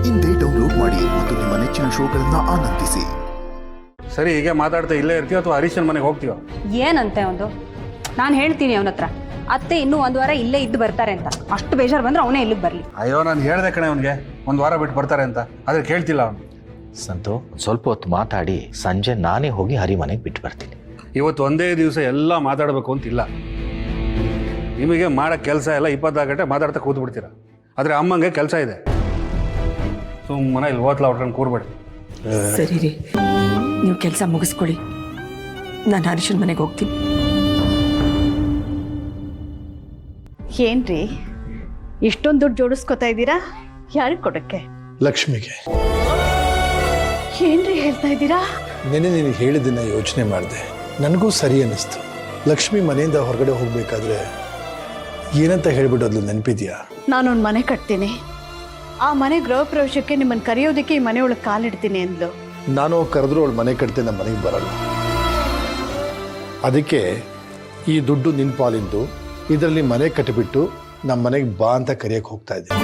ಇಂದೇ ಡೌನ್ಲೋಡ್ ಮಾಡಿ ಮತ್ತು ನಿಮ್ಮ ನೆಚ್ಚಿನ ಶೋಗಳನ್ನ ಆನಂದಿಸಿ. ಸರಿ, ಹೀಗೆ ಮಾತಾಡ್ತಾ ಇಲ್ಲೇ ಇರ್ತೀವ ಅಥವಾ ಹರೀಶನ ಮನೆಗೆ ಹೋಗ್ತೀವ? ಏನಂತೆ ಒಂದು ನಾನು ಹೇಳ್ತೀನಿ ಅವನ ಹತ್ರ, ಅತ್ತೆ ಇನ್ನೂ 1 ವಾರ ಇಲ್ಲೇ ಇದ್ದು ಬರ್ತಾರೆ ಅಂತ. ಅಷ್ಟು ಬೇಜಾರು ಬಂದ್ರೆ ಅವನೇ ಇಲ್ಲಿಗೆ ಬರಲಿ. ಅಯ್ಯೋ, ನಾನು ಹೇಳ್ದೆ ಕಣೆ ಅವನಿಗೆ 1 ವಾರ ಬಿಟ್ಟು ಬರ್ತಾರೆ ಅಂತ, ಆದ್ರೆ ಕೇಳ್ತಿಲ್ಲ ಅವನು. ಸಂತು, ಸ್ವಲ್ಪ ಹೊತ್ತು ಮಾತಾಡಿ ಸಂಜೆ ನಾನೇ ಹೋಗಿ ಹರಿ ಮನೆಗೆ ಬಿಟ್ಟು ಬರ್ತೀನಿ. ಇವತ್ತು ಒಂದೇ ದಿವಸ ಎಲ್ಲ ಮಾತಾಡಬೇಕು ಅಂತಿಲ್ಲ. ನಿಮಗೆ ಮಾಡೋ ಕೆಲಸ ಎಲ್ಲ 24 ಗಂಟೆ ಮಾತಾಡ್ತಾ ಕೂತು ಬಿಡ್ತೀರ. ಆದರೆ ಅಮ್ಮಂಗೆ ಕೆಲಸ ಇದೆ. ಸುಮ್ಮನೆ ಇಲ್ಲಿ ಓತ್ಲ ಹೊಡ್ಕೊಂಡು ಕೂರ್ಬೇಡಿ. ಸರಿ ರೀ, ನೀವು ಕೆಲಸ ಮುಗಿಸ್ಕೊಳ್ಳಿ, ನಾನು ಹರೀಶನ ಮನೆಗೆ ಹೋಗ್ತೀನಿ. ಏನ್ರಿ ಇಷ್ಟೊಂದು ದುಡ್ಡು ಜೋಡಿಸ್ಕೊತಾ ಇದ್ದೀರಾ? ಯಾರಿಗೆ ಕೊಡಕ್ಕೆ? ಲಕ್ಷ್ಮಿಗೆ. ಏನ್ರಿ ಹೇಳ್ತಾ ಇದ್ದೀರಾ? ನೆನೆ ನಿನಗೆ ಹೇಳಿದ್ದನ್ನ ಯೋಚನೆ ಮಾಡಿದೆ, ನನಗೂ ಸರಿ ಅನ್ನಿಸ್ತು. ಲಕ್ಷ್ಮಿ ಮನೆಯಿಂದ ಹೊರಗಡೆ ಹೋಗ್ಬೇಕಾದ್ರೆ ಏನಂತ ಹೇಳ್ಬಿಡೋದ್ಲು ನೆನಪಿದ್ಯಾ? ನಾನೊಂದು ಮನೆ ಕಟ್ತೀನಿ, ಆ ಮನೆ ಗೃಹ ಪ್ರವೇಶಕ್ಕೆ ನಿಮ್ಮನ್ನು ಕರೆಯೋದಕ್ಕೆ ಈ ಮನೆಯೊಳಗೆ ಕಾಲಿಡ್ತೀನಿ ಅಂದ್ಲು. ನಾನು ಕರೆದ್ರೂ ಅವಳು ಮನೆ ಕಟ್ತೆ ನಮ್ಮ ಮನೆಗೆ ಬರಲ್ಲ. ಅದಕ್ಕೆ ಈ ದುಡ್ಡು ನಿನ್ನ ಪಾಲಿಂದು, ಇದರಲ್ಲಿ ಮನೆ ಕಟ್ಟಿಬಿಟ್ಟು ನಮ್ಮ ಮನೆಗೆ ಬಾ ಅಂತ ಕರೆಯೋಕ್ಕೆ ಹೋಗ್ತಾ ಇದ್ದೀನಿ.